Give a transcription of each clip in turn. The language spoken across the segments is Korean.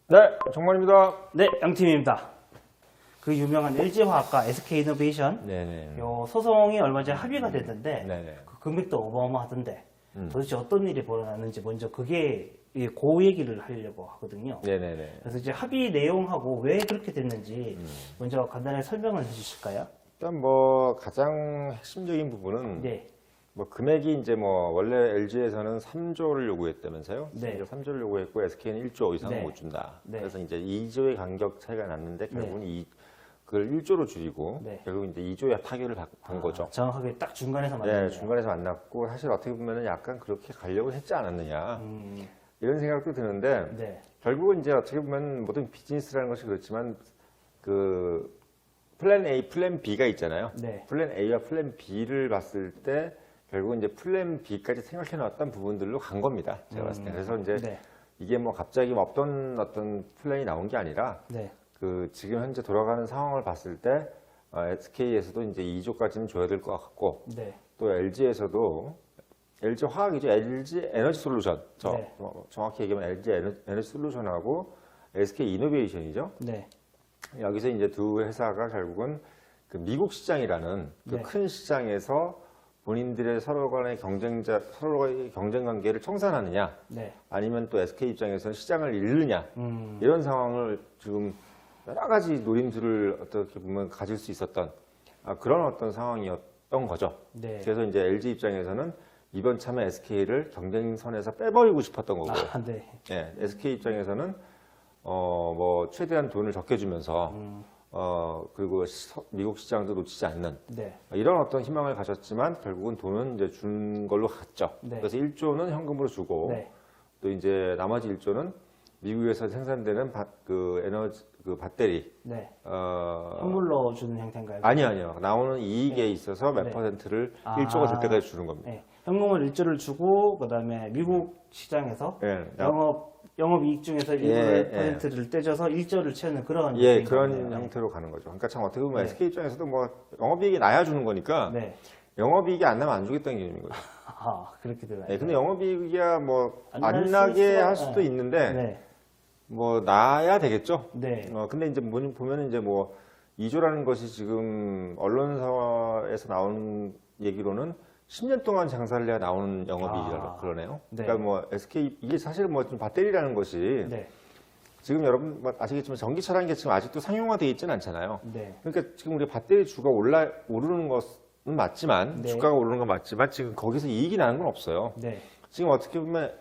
네, 정만입니다. 네, 양팀입니다. 그 유명한 LG화학과 SK이노베이션 네네. 요 소송이 얼마 전에 합의가 됐는데 네네. 그 금액도 어마어마하던데 도대체 어떤 일이 벌어났는지 먼저 그게 그 얘기를 하려고 하거든요. 네네네. 그래서 이제 합의 내용하고 왜 그렇게 됐는지 먼저 간단하게 설명을 해주실까요? 일단 뭐 가장 핵심적인 부분은 네, 뭐 금액이 이제 뭐 원래 LG에서는 3조를 요구했다면서요? 네. 3조를 요구했고 SK는 1조 이상은 네. 못 준다. 네. 그래서 이제 2조의 간격 차이가 났는데 결국은 그걸 1조로 줄이고 네. 결국 이제 2조의 타결을 본 거죠. 정확하게 딱 중간에서 네, 만났네요. 중간에서 만났고 사실 어떻게 보면은 약간 그렇게 가려고 했지 않았느냐 음, 이런 생각도 드는데 네, 결국은 이제 어떻게 보면 모든 비즈니스라는 것이 그렇지만 그 플랜 A, 플랜 B가 있잖아요. 네. 플랜 A와 플랜 B를 봤을 때 결국은 이제 플랜 B까지 생각해 놨던 부분들로 간 겁니다. 제가 봤을 때. 그래서 이제 네, 이게 뭐 갑자기 없던 어떤 플랜이 나온 게 아니라 네, 그 지금 현재 돌아가는 상황을 봤을 때 SK에서도 이제 2조까지는 줘야 될 것 같고 네, 또 LG에서도 LG 화학이죠. LG 에너지 솔루션. 네. 정확히 얘기하면 LG 에너지 솔루션하고 SK 이노베이션이죠. 네, 여기서 이제 두 회사가 결국은 그 미국 시장이라는 그 네. 큰 시장에서 본인들의 서로의 경쟁 관계를 청산하느냐, 네. 아니면 또 SK 입장에서는 시장을 잃느냐, 이런 상황을 지금 여러 가지 노림수를 어떻게 보면 가질 수 있었던 그런 어떤 상황이었던 거죠. 네. 그래서 이제 LG 입장에서는 이번 참에 SK를 경쟁선에서 빼버리고 싶었던 거고, 네. 예, SK 입장에서는 뭐 최대한 돈을 적게 주면서 그리고 미국 시장도 놓치지 않는 네. 이런 어떤 희망을 가졌지만 결국은 돈은 이제 준 걸로 갔죠. 네. 그래서 1조는 현금으로 주고 네. 또 이제 나머지 1조는 미국에서 생산되는 에너지 배터리 네. 어, 현물로 주는 형태인가요? 아니요. 나오는 이익에 네. 있어서 몇 네. 퍼센트를 아. 1조가 될 때까지 주는 겁니다. 네. 현금을 1조를 주고 그다음에 미국 시장에서 예, 영업 이익 중에서 일부를 퍼센트를 떼줘서 1조를 채우는 그런 예, 형태인 그런 거네요. 형태로 가는 거죠. 그러니까 참 어떻게 보면 네. SK 입장에서도 뭐 영업이익이 나야 주는 거니까 네. 영업이익이 안 나면 안 주겠다는 개념인 거죠. 그렇게 되나요? 네, 근데 영업이익이야 뭐 안 안 날 나게 수가- 할 수도 네. 있는데 네. 뭐 나야 되겠죠. 네. 근데 이제 보면은 이제 뭐 2조라는 것이 지금 언론사에서 나온 얘기로는 10년 동안 장사를 해야 나오는 영업이익이라 그러네요. 네. 그러니까 뭐 SK 이게 사실 뭐 좀 배터리라는 것이 네. 지금 여러분 뭐 아시겠지만 전기차라는 게 지금 아직도 상용화되어 있지는 않잖아요. 네. 그러니까 지금 우리 배터리 주가 오르는 것은 맞지만 네. 주가가 오르는 건 맞지만 지금 거기서 이익이 나는 건 없어요. 네. 지금 어떻게 보면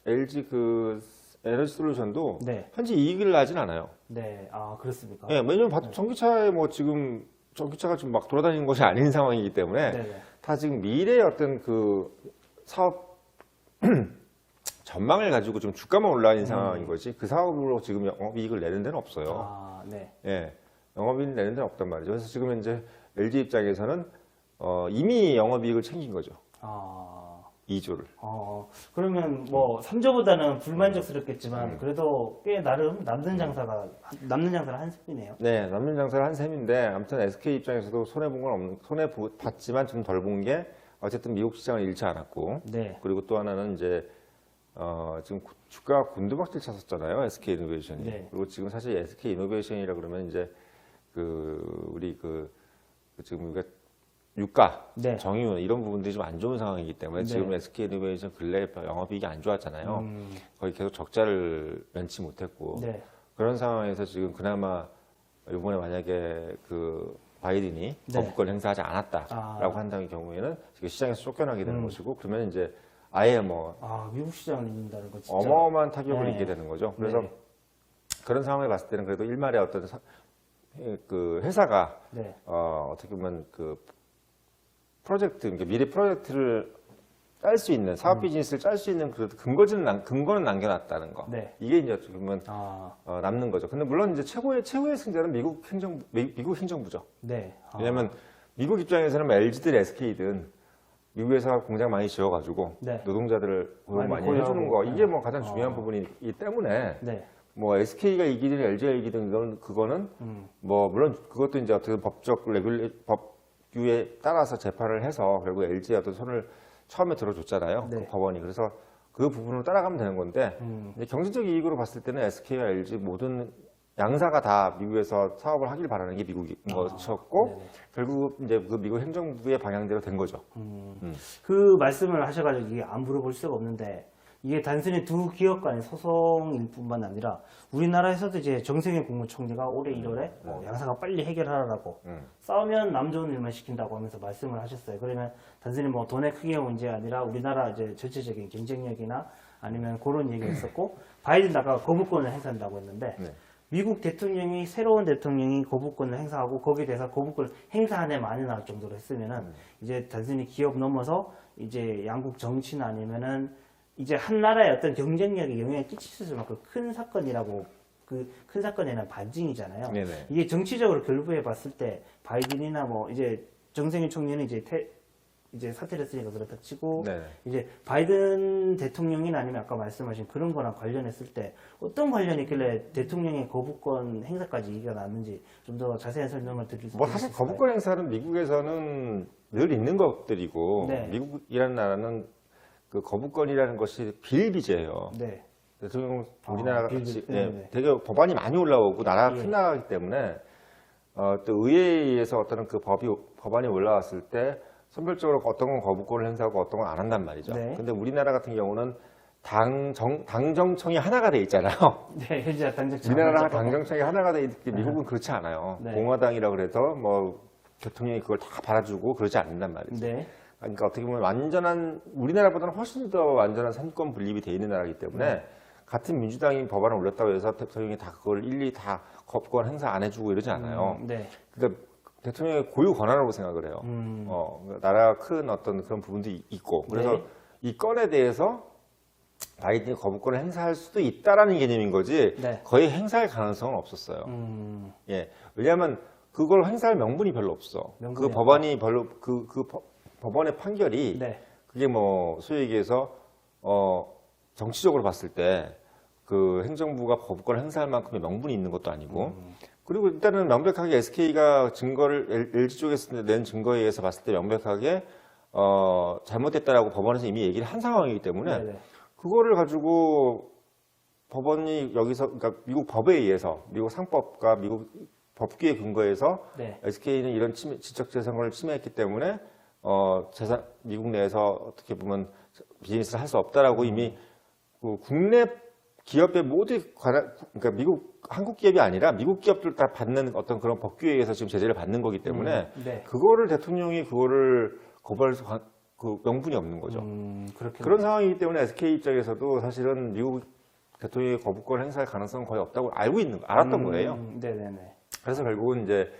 LG 그 에너지 솔루션도 네. 현재 이익을 나진 않아요. 네. 그렇습니까? 예, 왜냐면 전기차에 뭐 지금 전기차가 지금 막 돌아다니는 것이 아닌 상황이기 때문에 네. 네. 다 지금 미래의 어떤 그 사업 전망을 가지고 좀 주가만 올라가는 상황인 거지 그 사업으로 지금 영업이익을 내는 데는 없어요. 네. 예, 영업이익 내는 데는 없단 말이죠. 그래서 지금 이제 LG 입장에서는 이미 영업이익을 챙긴 거죠. 2조를. 그러면 뭐 3조보다는 불만족스럽겠지만 그래도 꽤 나름 남는 장사를 한 셈이네요. 네, 남는 장사를 한 셈인데 아무튼 SK 입장에서도 손해 본 건 없는 손해 봤지만 좀 덜 본 게 어쨌든 미국 시장을 잃지 않았고 네. 그리고 또 하나는 이제 지금 주가가 곤두박질 쳤었잖아요. SK 이노베이션이. 네. 그리고 지금 사실 SK 이노베이션이라 그러면 이제 우리 지금 우리가 유가, 네. 정유 이런 부분들이 좀 안 좋은 상황이기 때문에 네. 지금 SK 이노베이션 근래 영업이익이 안 좋았잖아요. 거의 계속 적자를 면치 못했고 네. 그런 상황에서 지금 그나마 이번에 만약에 그 바이든이 네. 거부권 행사하지 않았다라고 한다는 경우에는 지금 시장에서 쫓겨나게 되는 것이고 그러면 이제 아예 뭐 미국 시장을 잃는다는 거 진짜. 어마어마한 타격을 네. 입게 되는 거죠. 그래서 네. 그런 상황을 봤을 때는 그래도 일말의 어떤 그 회사가 네. 어떻게 보면 그 프로젝트, 그러니까 미래 프로젝트를 짤 수 있는 사업 비즈니스를 짤 수 있는 그래도 근거는 남겨놨다는 거. 네. 이게 이제 어떻게 보면 남는 거죠. 근데 물론 이제 최고의 승자는 미국 행정부죠. 네. 왜냐하면 미국 입장에서는 뭐 LG든 SK든 미국에서 공장 많이 지어가지고 네. 노동자들을 고용 많이 고용하고. 해주는 거 이게 뭐 가장 중요한 부분이기 때문에 네. 뭐 SK가 이기든 LG가 이기든 그거는 뭐 물론 그것도 이제 어떻게 법규에 따라서 재판을 해서 결국 LG의 어떤 손을 처음에 들어줬잖아요. 네. 그 법원이. 그래서 그 부분을 따라가면 되는 건데 이제 경제적 이익으로 봤을 때는 SK와 LG 모든 양사가 다 미국에서 사업을 하길 바라는 게 미국인 것이었고 네네. 결국 이제 그 미국 행정부의 방향대로 된 거죠. 그 말씀을 하셔가지고 이게 안 물어볼 수가 없는데 이게 단순히 두 기업 간의 소송일 뿐만 아니라 우리나라에서도 이제 정세균 국무총리가 올해 1월에 양사가 빨리 해결하라고 싸우면 남 좋은 일만 시킨다고 하면서 말씀을 하셨어요. 그러면 단순히 뭐 돈의 크기가 문제가 아니라 우리나라 이제 전체적인 경쟁력이나 아니면 그런 얘기가 있었고 바이든 아까 거부권을 행사한다고 했는데 네. 미국 대통령이 새로운 대통령이 거부권을 행사하고 거기에 대해서 거부권을 행사하네 마네 날 정도로 했으면은 이제 단순히 기업 넘어서 이제 양국 정치나 아니면은 이제 한 나라의 어떤 경쟁력에 영향을 끼칠 수 만큼 큰 사건이라고 그 큰 사건에는 반증이잖아요. 네네. 이게 정치적으로 결부해 봤을 때 바이든이나 뭐 이제 정세균 총리는 이제 사퇴를 했으니까 그렇다 치고 네네. 이제 바이든 대통령이나 아니면 아까 말씀하신 그런 거랑 관련했을 때 어떤 관련이 있길래 대통령의 거부권 행사까지 얘기가 나왔는지 좀 더 자세한 설명을 드릴 수 뭐 사실 있을까요? 거부권 행사는 미국에서는 늘 있는 것들이고 네. 미국이라는 나라는 그 거부권이라는 것이 비일비재예요. 네. 대통령 우리나라 비일비- 같이 네네. 되게 법안이 많이 올라오고 나라가 예. 큰 나라이기 때문에 또 의회에 의해서 어떤 그 법안이 올라왔을 때 선별적으로 어떤 건 거부권을 행사하고 어떤 건 안 한단 말이죠. 네. 근데 우리나라 같은 경우는 당정청이 하나가 돼 있잖아요. 네, 현재 당장 우리나라 당정청이 하나가 돼 있는데 미국은 그렇지 않아요. 네. 공화당이라고 그래서 뭐 대통령이 그걸 다 받아주고 그러지 않는단 말이죠. 네. 그러니까 어떻게 보면 완전한 우리나라보다는 훨씬 더 완전한 삼권 분립이 돼 있는 나라이기 때문에 같은 민주당이 법안을 올렸다고 해서 대통령이 다 그걸 일일이 다 거부권 행사 안 해주고 이러지 않아요. 네. 그러니까 대통령의 고유 권한으로 생각을 해요. 나라가 큰 어떤 그런 부분도 있고 그래서 네. 이 건에 대해서 바이든이 거부권을 행사할 수도 있다라는 개념인 거지 네. 거의 행사할 가능성은 없었어요. 예, 왜냐하면 그걸 행사할 명분이 별로 없어. 명분이 그 법안이 별로 법원의 판결이 네. 그게 뭐 소위 얘기해서 정치적으로 봤을 때 그 행정부가 거부권을 행사할 만큼의 명분이 있는 것도 아니고 그리고 일단은 명백하게 SK가 증거를 LG 쪽에서 낸 증거에 의해서 봤을 때 명백하게 잘못됐다라고 법원에서 이미 얘기를 한 상황이기 때문에 네네. 그거를 가지고 법원이 여기서 그러니까 미국 법에 의해서 미국 상법과 미국 법규에 근거해서 네. SK는 이런 지적 재산권을 침해했기 때문에 미국 내에서 어떻게 보면 비즈니스를 할 수 없다라고 이미 그 국내 기업의 모두 그러니까 한국 기업이 아니라 미국 기업들 다 받는 어떤 그런 법규에 의해서 지금 제재를 받는 거기 때문에 네. 그거를 대통령이 그거를 거부할 그 명분이 없는 거죠. 그렇게 그런 상황이기 때문에 SK 입장에서도 사실은 미국 대통령의 거부권 행사할 가능성은 거의 없다고 알았던 거예요. 네네네. 그래서 결국은 이제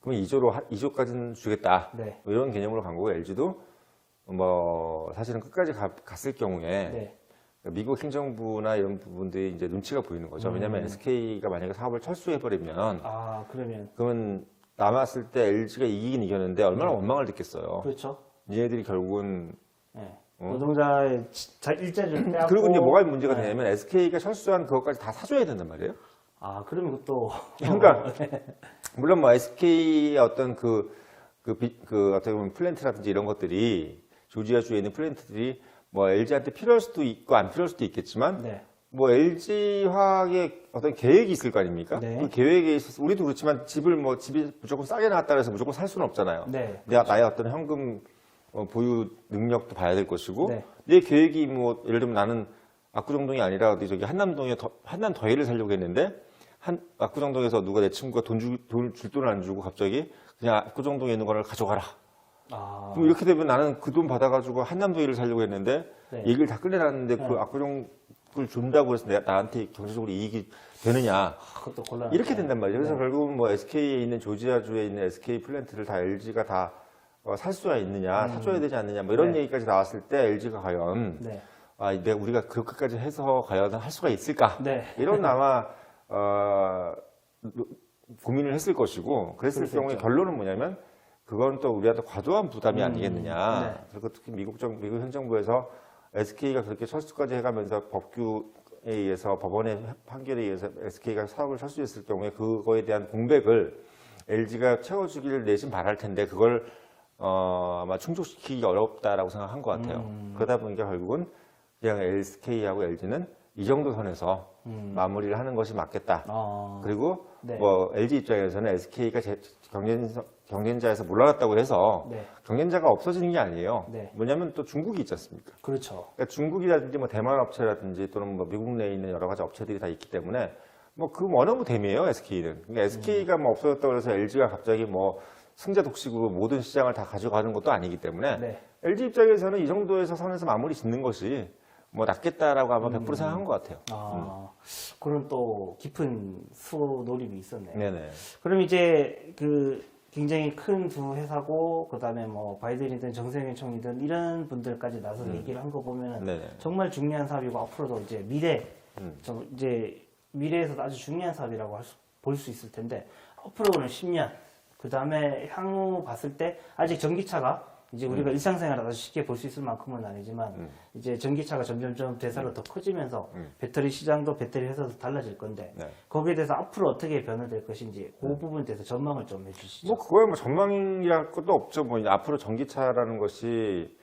그러면 2조까지는 주겠다. 네. 뭐 이런 개념으로 간 거고 LG도 뭐 사실은 끝까지 갔을 경우에 네. 미국 행정부나 이런 부분들이 이제 눈치가 보이는 거죠. 왜냐하면 SK가 만약에 사업을 철수해버리면 아, 그러면 남았을 때 LG가 이기긴 이겼는데 얼마나 원망을 듣겠어요. 그렇죠. 얘네들이 결국은 네. 노동자의 일자리를 빼앗고. 그리고 이제 뭐가 문제가 네. 되냐면 SK가 철수한 그것까지 다 사줘야 된단 말이에요. 아, 그러면 그것도. 그러니까 물론 뭐 SK의 어떤 어떻게 보면 플랜트라든지 이런 것들이 조지아주에 있는 플랜트들이 뭐 LG한테 필요할 수도 있고 안 필요할 수도 있겠지만 네. 뭐 LG화학의 어떤 계획이 있을 거 아닙니까? 네. 그 계획에 있어서 우리도 그렇지만 집이 무조건 싸게 나왔다 해서 무조건 살 수는 없잖아요. 네. 나의 어떤 현금 보유 능력도 봐야 될 것이고 네. 내 계획이 뭐 예를 들면 나는 압구정동이 아니라 어디 저기 한남동에 한남 더해를 살려고 했는데 압구정동에서 누가 내 친구가 줄 돈을 안 주고 갑자기 그냥 압구정동에 있는 거를 가져가라. 아. 그럼 이렇게 되면 나는 그 돈 받아가지고 한남더위를 살려고 했는데 네. 얘기를 다 끌려놨는데 그 압구정을 준다고 해서 나한테 경제적으로 이익이 되느냐 그것도 곤란하죠. 이렇게 된단 말이죠. 그래서 결국은 뭐 SK에 있는 조지아주에 있는 SK 플랜트를 다 LG가 다 살 수가 있느냐 사줘야 되지 않느냐 뭐 이런 네. 얘기까지 나왔을 때 LG가 과연 네. 우리가 그렇게까지 해서 과연 할 수가 있을까 네. 이런 아마 고민을 했을 것이고 그랬을 그럴 수 경우에 있죠. 결론은 뭐냐면 그건 또 우리한테 과도한 부담이 아니겠느냐. 네. 그리고 특히 미국 행정부에서 SK가 그렇게 철수까지 해가면서 법규에 의해서 법원의 판결에 의해서 SK가 사업을 철수했을 경우에 그거에 대한 공백을 LG가 채워주기를 내심 바랄 텐데 그걸 아마 충족시키기 어렵다라고 생각한 것 같아요. 그러다 보니까 결국은 그냥 SK하고 LG는 이 정도 선에서 마무리를 하는 것이 맞겠다. 그리고 네. 뭐 LG 입장에서는 SK가 경쟁자에서 물러났다고 해서 네. 경쟁자가 없어지는 게 아니에요. 네. 뭐냐면 또 중국이 있지 않습니까? 그렇죠. 그러니까 중국이라든지 뭐 대만 업체라든지 또는 뭐 미국 내에 있는 여러 가지 업체들이 다 있기 때문에 뭐 그 원어브 댐이에요, SK는. 그러니까 SK가 뭐 없어졌다고 해서 LG가 갑자기 뭐 승자 독식으로 모든 시장을 다 가져가는 것도 아니기 때문에 네. LG 입장에서는 이 정도에서 선에서 마무리 짓는 것이 뭐 낫겠다라고 아마 100% 생각한 것 같아요. 그런 또 깊은 수호 노림이 있었네요. 네네. 그럼 이제 그 굉장히 큰 두 회사고 그다음에 뭐 바이든이든 정세균 총리든 이런 분들까지 나서서 얘기를 한 거 보면은 네네. 정말 중요한 사업이고 앞으로도 이제 이제 미래에서도 아주 중요한 사업이라고 볼 수 있을 텐데 앞으로는 10년 그다음에 향후 봤을 때 아직 전기차가 이제 우리가 일상생활을 아주 쉽게 볼 수 있을 만큼은 아니지만 이제 전기차가 점점점 대사로 더 커지면서 배터리 시장도 배터리 회사도 달라질 건데 네. 거기에 대해서 앞으로 어떻게 변화될 것인지 그 부분에 대해서 전망을 좀 해주시죠. 뭐 그거야 뭐 전망이랄 것도 없죠. 뭐 이제 앞으로 전기차라는 것이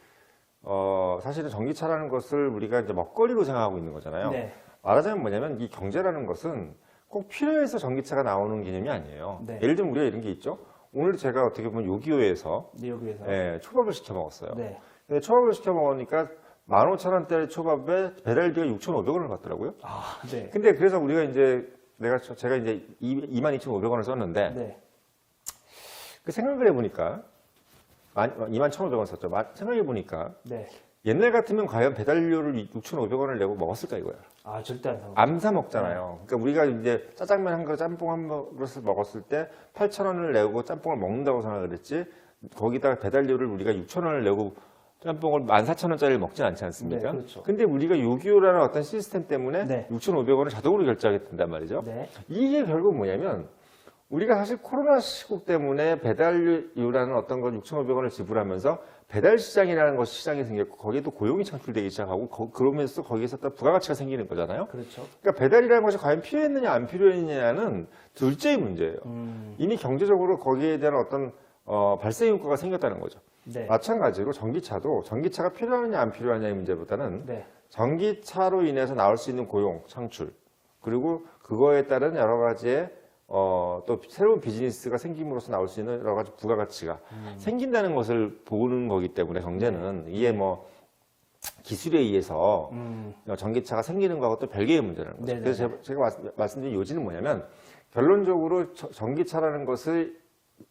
사실은 전기차라는 것을 우리가 이제 먹거리로 생각하고 있는 거잖아요. 네. 말하자면 뭐냐면 이 경제라는 것은 꼭 필요해서 전기차가 나오는 개념이 아니에요. 네. 예를 들면 우리가 이런 게 있죠. 오늘 제가 어떻게 보면 요기요에서 뉴욕에서 초밥을 시켜 먹었어요. 네. 근데 초밥을 시켜 먹으니까 15,000원짜리 초밥에 배달비가 6,500원을 받더라고요. 네. 근데 그래서 우리가 이제 제가 이제 22,500원을 썼는데 네. 그 생각을 해보니까 21,500원 썼죠. 생각해보니까 네. 옛날 같으면 과연 배달료를 6,500원을 내고 먹었을까 이거야. 절대 안 사고. 안 사 먹잖아요. 그러니까 우리가 이제 짜장면 한 그릇, 짬뽕 한 그릇을 먹었을 때 8,000원을 내고 짬뽕을 먹는다고 생각을 했지 거기다가 배달료를 우리가 6,000원을 내고 짬뽕을 14,000원짜리를 먹진 않지 않습니까? 네, 그렇죠. 근데 우리가 요기요라는 어떤 시스템 때문에 네. 6,500원을 자동으로 결제하게 된단 말이죠. 네. 이게 결국 뭐냐면 우리가 사실 코로나 시국 때문에 배달료라는 어떤 건 6,500원을 지불하면서 배달 시장이라는 것이 시장이 생겼고 거기에 또 고용이 창출되기 시작하고 그러면서 거기에서 또 부가가치가 생기는 거잖아요. 그렇죠. 그러니까 배달이라는 것이 과연 필요했느냐 안 필요했느냐는 둘째의 문제예요. 이미 경제적으로 거기에 대한 어떤 발생 효과가 생겼다는 거죠. 네. 마찬가지로 전기차도 전기차가 필요하느냐 안 필요하냐의 문제보다는 네. 전기차로 인해서 나올 수 있는 고용 창출 그리고 그거에 따른 여러 가지의 또 새로운 비즈니스가 생김으로써 나올 수 있는 여러 가지 부가가치가 생긴다는 것을 보는 거기 때문에 경제는 이게 뭐 기술에 의해서 전기차가 생기는 거하고 또 별개의 문제라는 거죠. 네네네. 그래서 제가 말씀드린 요지는 뭐냐면 결론적으로 전기차라는 것을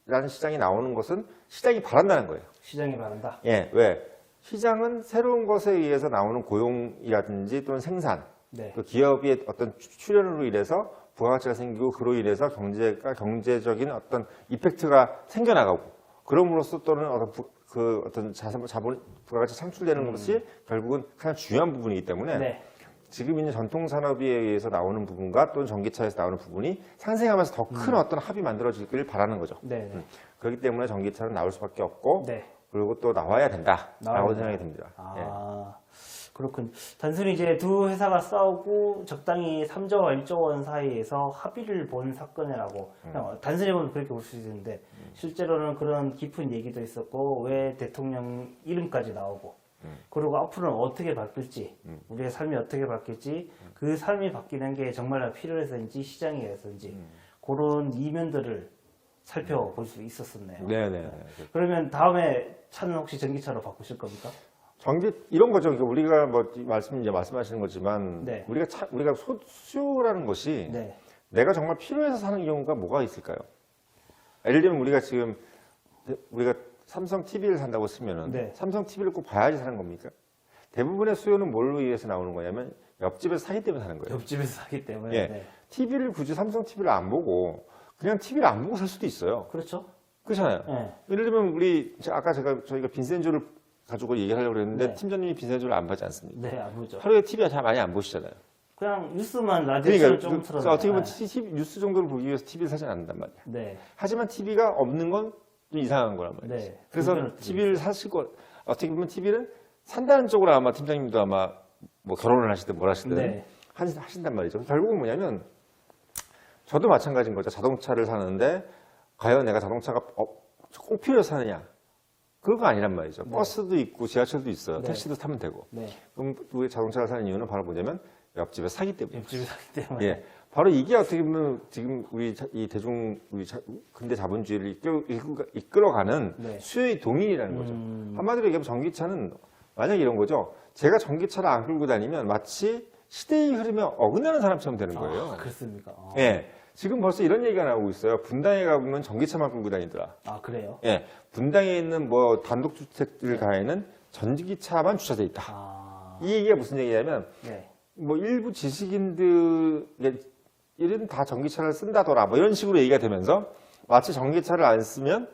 라는 시장이 나오는 것은 시장이 바란다는 거예요. 시장이 바란다. 예, 왜? 시장은 새로운 것에 의해서 나오는 고용이라든지 또는 생산, 네. 또 기업의 어떤 출현으로 인해서 부가가치가 생기고 그로 인해서 경제적인 어떤 이펙트가 생겨나가고 그럼으로써 또는 어떤 자본 부가가치 창출되는 것이 결국은 가장 중요한 부분이기 때문에 네. 지금 있는 전통 산업에 의해서 나오는 부분과 또는 전기차에서 나오는 부분이 상생하면서 더 큰 어떤 합이 만들어지길 바라는 거죠. 네. 네. 그렇기 때문에 전기차는 나올 수밖에 없고 네. 그리고 또 나와야 된다라고 나와야 생각이 듭니다. 예. 그렇군. 단순히 이제 두 회사가 싸우고 적당히 3조와 1조 원 사이에서 합의를 본 사건이라고 그냥 단순히 보면 그렇게 볼 수 있는데 실제로는 그런 깊은 얘기도 있었고 왜 대통령 이름까지 나오고 그리고 앞으로는 어떻게 바뀔지 우리의 삶이 어떻게 바뀔지 그 삶이 바뀌는 게 정말 필요해서인지 시장에 의해서인지 그런 이면들을 살펴볼 수 있었었네요. 네네. 그러면 다음에 차는 혹시 전기차로 바꾸실 겁니까? 이런 거죠. 그러니까 우리가 뭐 말씀하시는 거지만 네. 우리가 수요라는 것이 네. 내가 정말 필요해서 사는 경우가 뭐가 있을까요? 예를 들면 우리가 삼성 TV를 산다고 쓰면은 네. 삼성 TV를 꼭 봐야지 사는 겁니까? 대부분의 수요는 뭘로 의해서 나오는 거냐면 옆집에서 사기 때문에 사는 거예요. 옆집에서 사기 때문에. 예. 네. TV를 굳이 삼성 TV를 안 보고 그냥 TV를 안 보고 살 수도 있어요. 그렇죠. 그렇잖아요. 네. 예를 들면 아까 저희가 빈센조를 가지고 얘기하려고 했는데 네. 팀장님이 빈센조를 안 보지 않습니까? 네, 안 보죠. 하루에 TV 잘 많이 안 보시잖아요. 그냥 뉴스만 라디오처럼 좀 틀어놔요. 그러니까 어떻게 보면 뉴스 정도를 보기 위해서 TV를 사지 않는단 말이에요. 네. 하지만 TV가 없는 건 좀 이상한 거란 말이에요. 네. 그래서 불편할 TV를 사시고 어떻게 보면 TV를 산다는 쪽으로 아마 팀장님도 아마 뭐 결혼을 하시든 뭘 하시든 네. 하신단 말이죠. 결국은 뭐냐면 저도 마찬가지인 거죠. 자동차를 사는데 과연 내가 자동차가 꼭 필요해서 사느냐? 그런 거 아니란 말이죠. 버스도 있고 지하철도 있어요. 네. 택시도 타면 되고. 네. 그럼 우리 자동차를 사는 이유는 바로 뭐냐면 옆집에 사기 때문에. 옆집에 사기 때문에. 예. 바로 이게 어떻게 보면 지금 이 근대 자본주의를 이끌어가는 네. 수요의 동인이라는 거죠. 한마디로 얘기하면 전기차는 만약에 이런 거죠. 제가 전기차를 안 끌고 다니면 마치 시대의 흐름에 어긋나는 사람처럼 되는 거예요. 아, 그렇습니까? 예. 지금 벌써 이런 얘기가 나오고 있어요. 분당에 가보면 전기차만 끌고 다니더라. 아, 그래요? 예. 분당에 있는 뭐 단독주택들 가에는 전기차만 주차돼 있다. 아, 이 얘기가 무슨 얘기냐면 네. 뭐 일부 지식인들 이런 다 전기차를 쓴다더라. 뭐 이런 식으로 얘기가 되면서 마치 전기차를 안 쓰면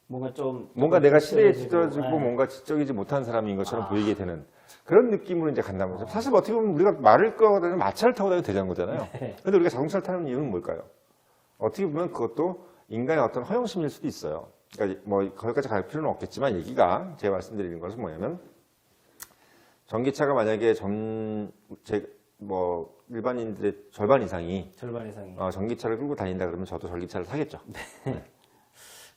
뭔가 내가 시대에 뒤떨어지고, 뒤떨어지고 네. 뭔가 지적이지 못한 사람인 것처럼 보이게 되는 그런 느낌으로 이제 간다는 거죠. 사실 어떻게 보면 우리가 말을 끌고 다니면 마차를 타고 다니면 되는 거잖아요. 네. 근데 우리가 자동차를 타는 이유는 뭘까요? 어떻게 보면 그것도 인간의 어떤 허영심일 수도 있어요. 그러니까 뭐 거기까지 갈 필요는 없겠지만 얘기가 제가 말씀드리는 것은 뭐냐면 전기차가 만약에 일반인들의 절반 이상이 절반 이상이. 전기차를 끌고 다닌다 그러면 저도 전기차를 사겠죠.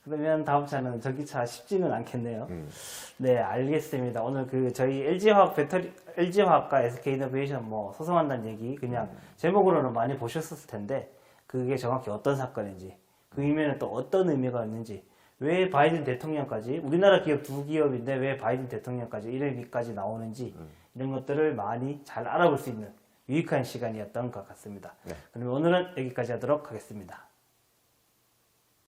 그러면 다음 차는 전기차 쉽지는 않겠네요. 네, 알겠습니다. 오늘 저희 LG화학과 SK이노베이션 뭐 소송한다는 얘기 그냥 제목으로는 많이 보셨을 텐데 그게 정확히 어떤 사건인지 그 이면에 또 어떤 의미가 있는지 왜 바이든 대통령까지 우리나라 기업 두 기업인데 왜 바이든 대통령까지 이런 얘기까지 나오는지 이런 것들을 많이 잘 알아볼 수 있는 유익한 시간이었던 것 같습니다. 네. 그러면 오늘은 여기까지 하도록 하겠습니다.